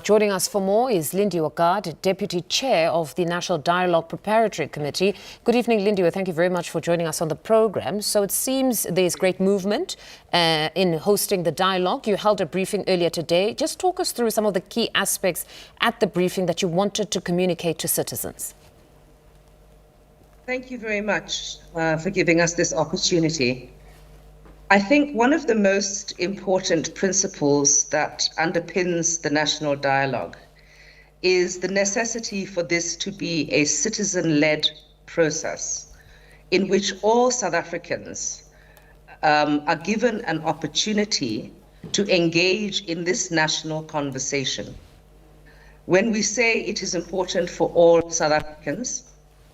joining us for more is Lindiwe Gadd, Deputy Chair of the National Dialogue Preparatory Committee. Good evening, Lindiwe. Thank you very much for joining us on the program. So it seems there's great movement in hosting the dialogue. You held a briefing earlier today. Just talk us through some of the key aspects at the briefing that you wanted to communicate to citizens. Thank you very much for giving us this opportunity. I think one of the most important principles that underpins the national dialogue is the necessity for this to be a citizen-led process in which all South Africans are given an opportunity to engage in this national conversation. When we say it is important for all South Africans,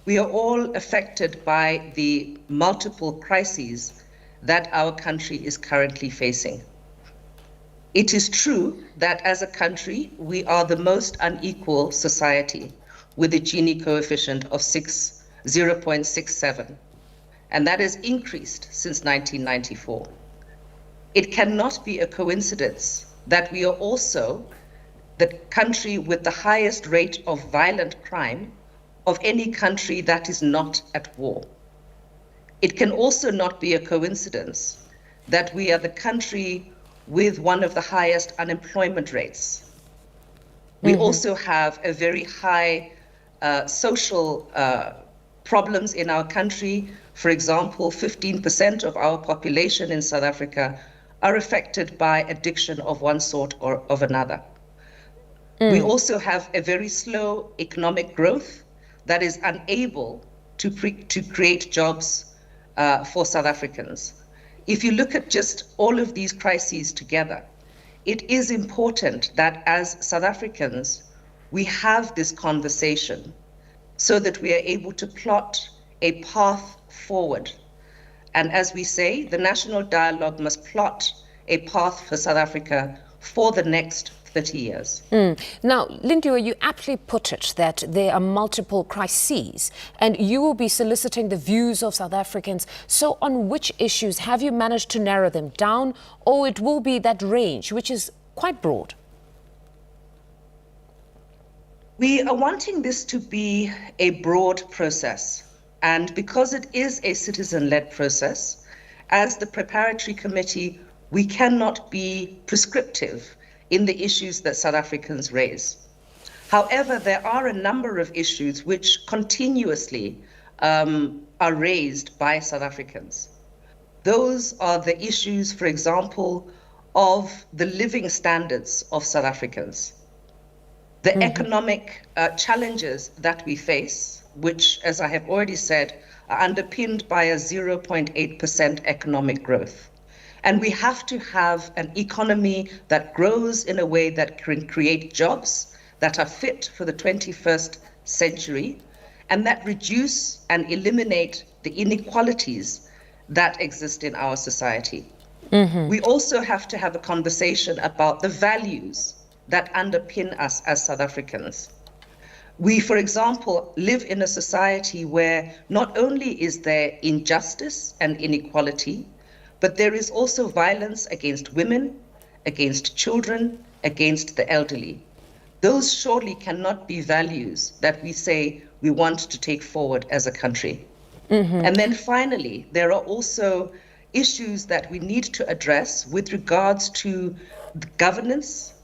we are all affected by the multiple crises that our country is currently facing. It is true that as a country, we are the most unequal society with a Gini coefficient of 0.67, and that has increased since 1994. It cannot be a coincidence that we are also the country with the highest rate of violent crime of any country that is not at war. It can also not be a coincidence that we are the country with one of the highest unemployment rates. We also have a very high social problems in our country. For example, 15% of our population in South Africa are affected by addiction of one sort or of another. We also have a very slow economic growth that is unable to create jobs for South Africans. If you look at just all of these crises together, it is important that as South Africans, we have this conversation so that we are able to plot a path forward. And as we say, the national dialogue must plot a path for South Africa for the next 30 years. Now, Lindiwe, you aptly put it that there are multiple crises and you will be soliciting the views of South Africans. So on which issues have you managed to narrow them down, or it will be that range, which is quite broad? We are wanting this to be a broad process. And because it is a citizen-led process, as the preparatory committee, we cannot be prescriptive in the issues that South Africans raise. However, there are a number of issues which continuously are raised by South Africans. Those are the issues, for example, of the living standards of South Africans, the economic challenges that we face, which, as I have already said, are underpinned by a 0.8% economic growth. And we have to have an economy that grows in a way that can create jobs that are fit for the 21st century and that reduce and eliminate the inequalities that exist in our society. We also have to have a conversation about the values that underpin us as South Africans. We, for example, live in a society where not only is there injustice and inequality, but there is also violence against women, against children, against the elderly. Those surely cannot be values that we say we want to take forward as a country. And then finally, there are also issues that we need to address with regards to the governance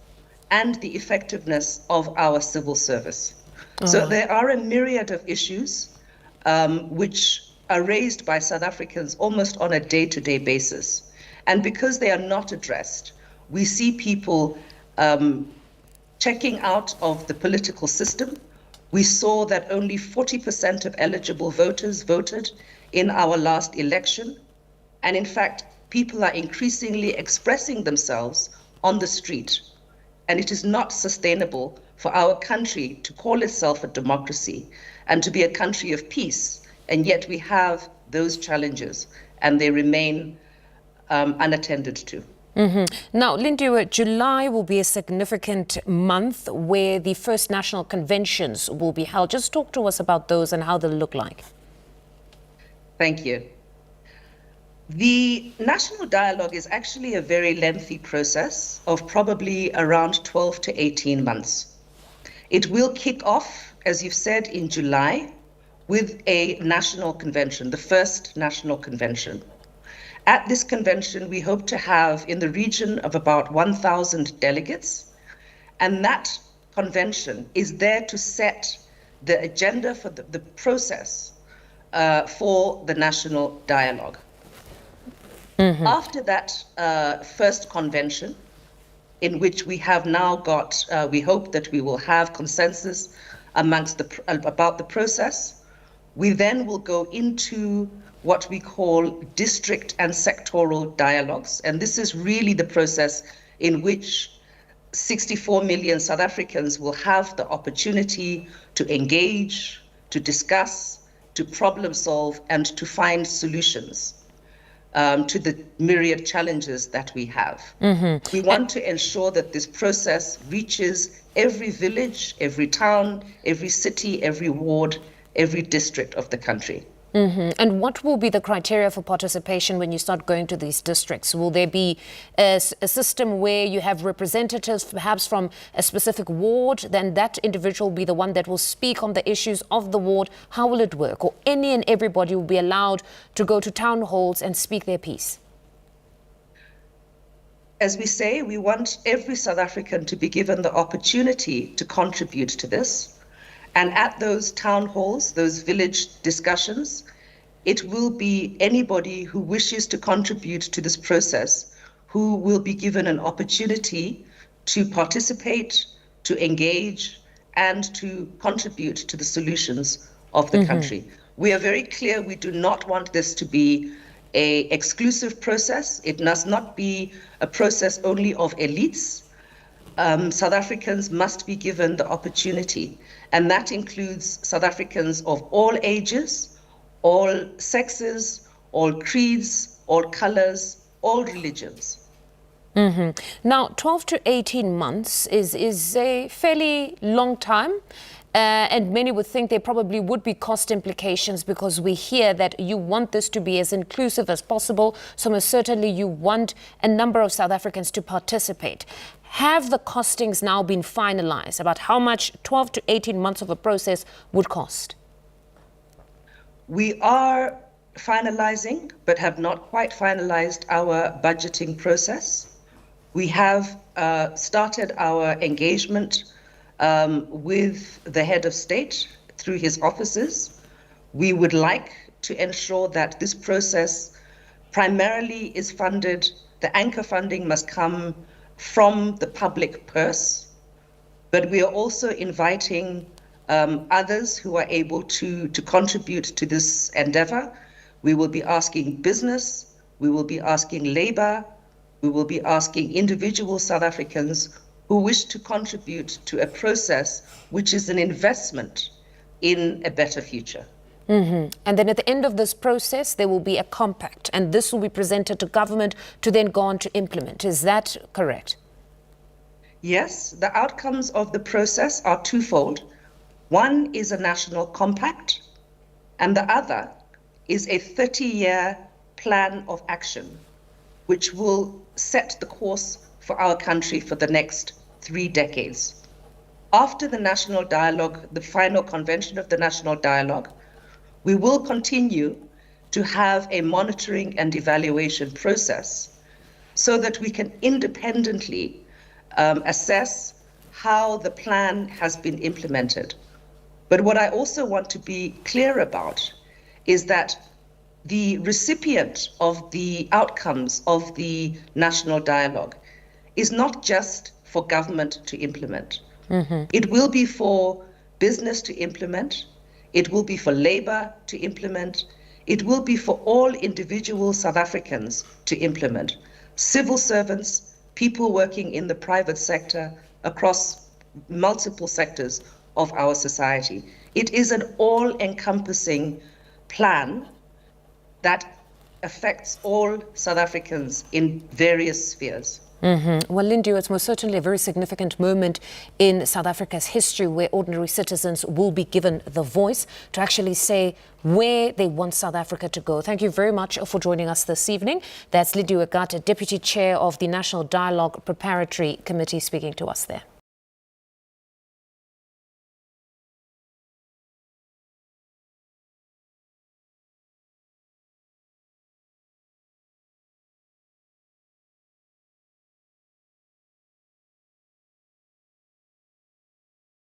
and the effectiveness of our civil service. So there are a myriad of issues which are raised by South Africans almost on a day-to-day basis. And because they are not addressed, we see people checking out of the political system. We saw that only 40% of eligible voters voted in our last election. And in fact, people are increasingly expressing themselves on the street. And it is not sustainable for our country to call itself a democracy and to be a country of peace. And yet we have those challenges and they remain unattended to. Now, Lindiwe, July will be a significant month where the first national conventions will be held. Just talk to us about those and how they'll look like. Thank you. The national dialogue is actually a very lengthy process of probably around 12 to 18 months. It will kick off, as you've said, in July with a national convention, the first national convention. At this convention, we hope to have in the region of about 1,000 delegates, and that convention is there to set the agenda for the process for the national dialogue. Mm-hmm. After that first convention, in which we have now got, we hope that we will have consensus about the process, we then will go into what we call district and sectoral dialogues. And this is really the process in which 64 million South Africans will have the opportunity to engage, to discuss, to problem solve, and to find solutions to the myriad challenges that we have. Mm-hmm. We want to ensure that this process reaches every village, every town, every city, every ward, every district of the country. Mm-hmm. And what will be the criteria for participation when you start going to these districts? Will there be a system where you have representatives perhaps from a specific ward, then that individual will be the one that will speak on the issues of the ward? How will it work? Or any and everybody will be allowed to go to town halls and speak their piece? As we say, we want every South African to be given the opportunity to contribute to this. And at those town halls, those village discussions, it will be anybody who wishes to contribute to this process who will be given an opportunity to participate, to engage, and to contribute to the solutions of the country. We are very clear we do not want this to be an exclusive process. It must not be a process only of elites. South Africans must be given the opportunity, and that includes South Africans of all ages, all sexes, all creeds, all colors, all religions. Mm-hmm. Now, 12 to 18 months is a fairly long time. And many would think there probably would be cost implications, because we hear that you want this to be as inclusive as possible. So most certainly you want a number of South Africans to participate. Have the costings now been finalized about how much 12 to 18 months of a process would cost? We are finalizing, but have not quite finalized our budgeting process. We have started our engagement with the head of state through his offices. We would like to ensure that this process primarily is funded, the anchor funding must come from the public purse, but we are also inviting others who are able to contribute to this endeavor. We will be asking business, we will be asking labor, we will be asking individual South Africans who wish to contribute to a process which is an investment in a better future. Mm-hmm. And then at the end of this process, there will be a compact, and this will be presented to government to then go on to implement. Is that correct? Yes, the outcomes of the process are twofold. One is a national compact, and the other is a 30-year plan of action, which will set the course for our country for the next 3 decades. After the national dialogue, the final convention of the national dialogue, we will continue to have a monitoring and evaluation process so that we can independently assess how the plan has been implemented. But what I also want to be clear about is that the recipient of the outcomes of the national dialogue is not just for government to implement. Mm-hmm. It will be for business to implement. It will be for labor to implement. It will be for all individual South Africans to implement. Civil servants, people working in the private sector across multiple sectors of our society. It is an all-encompassing plan that affects all South Africans in various spheres. Well, Lindiwe, it's most certainly a very significant moment in South Africa's history where ordinary citizens will be given the voice to actually say where they want South Africa to go. Thank you very much for joining us this evening. That's Lindiwe Gadd, Deputy Chair of the National Dialogue Preparatory Committee, speaking to us there.